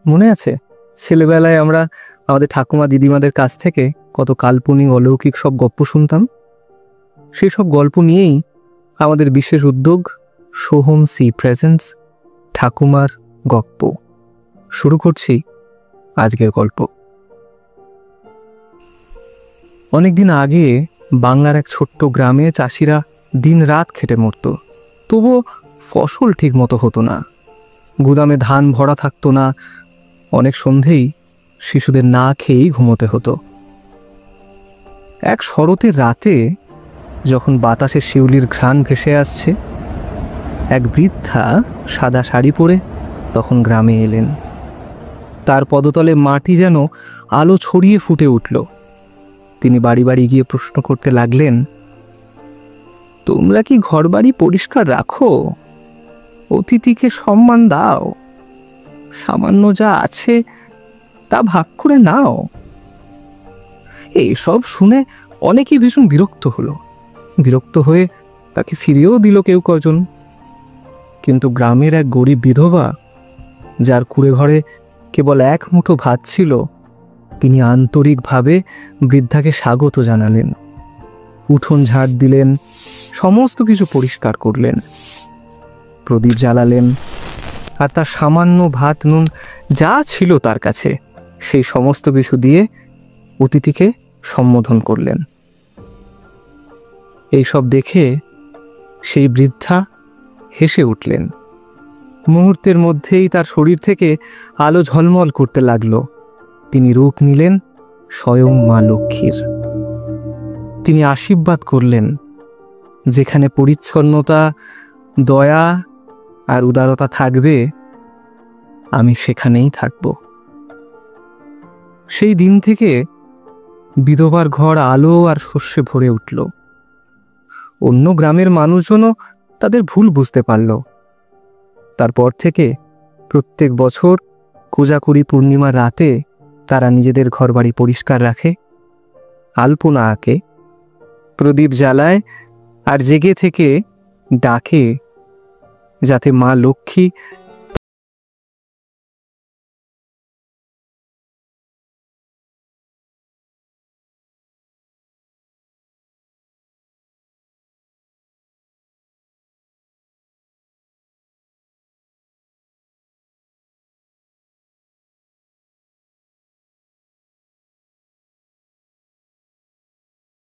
মনে আছে ছেলেবেলায় আমরা আমাদের ঠাকুমা দিদিমাদের কাছ থেকে কত কাল্পনিক অলৌকিক সব গল্প শুনতাম? সেই সব গল্প নিয়েই আমাদের বিশেষ উদ্যোগ সোহম সি প্রেজেন্টস ঠাকুমার গপ্প। শুরু করছি আজকের গল্প। অনেকদিন আগে বাংলার এক ছোট্ট গ্রামে চাষিরা দিন রাত খেটে মরত, তবুও ফসল ঠিক মতো হতো না। গুদামে ধান ভরা থাকতো না, অনেক সন্ধেই শিশুদের না খেয়েই ঘুমোতে হতো। এক শরতের রাতে যখন বাতাসে শিউলির ঘ্রাণ ভেসে আসছে, এক বৃদ্ধা সাদা শাড়ি পরে তখন গ্রামে এলেন। তার পদতলে মাটি যেন আলো ছড়িয়ে ফুটে উঠল। তিনি বাড়ি বাড়ি গিয়ে প্রশ্ন করতে লাগলেন, তোমরা কি ঘরবাড়ি পরিষ্কার রাখো? অতিথিকে সম্মান দাও? সামান্য যা আছে তা ভাগ করে নাও? এইসব শুনে অনেকেই ভীষণ বিরক্ত হয়ে তাকে ফিরিয়েও দিল কেউ কজন। কিন্তু গ্রামের এক গরিব বিধবা, যার কুঁড়ে ঘরে কেবল এক মুঠো ভাত ছিল, তিনি আন্তরিকভাবে বৃদ্ধাকে স্বাগত জানালেন, উঠোন ঝাড় দিলেন, সমস্ত কিছু পরিষ্কার করলেন, প্রদীপ জ্বালালেন, আর তার সামান্য ভাত নুন যা ছিল তার কাছে সেই সমস্ত কিছু দিয়ে অতিথিকে সম্বোধন করলেন। এইসব দেখে সেই বৃদ্ধা হেসে উঠলেন। মুহূর্তের মধ্যেই তার শরীর থেকে আলো ঝলমল করতে লাগলো। তিনি রূপ নিলেন স্বয়ং মা লক্ষ্মীর। তিনি আশীর্বাদ করলেন, যেখানে পরিচ্ছন্নতা, দয়া আর উদারতা থাকবে, আমি সেখানেই থাকব। সেই দিন থেকে বিধবার ঘর আলো আর শস্যে ভরে উঠল। অন্য গ্রামের মানুষজনও তাদের ভুল বুঝতে পারল। তারপর থেকে প্রত্যেক বছর কোজাকুরি পূর্ণিমার রাতে তারা নিজেদের ঘরবাড়ি পরিষ্কার রাখে, আলপনা আঁকে, প্রদীপ জ্বালায় আর জেগে থেকে ডাকে, যাতে মা লক্ষ্মী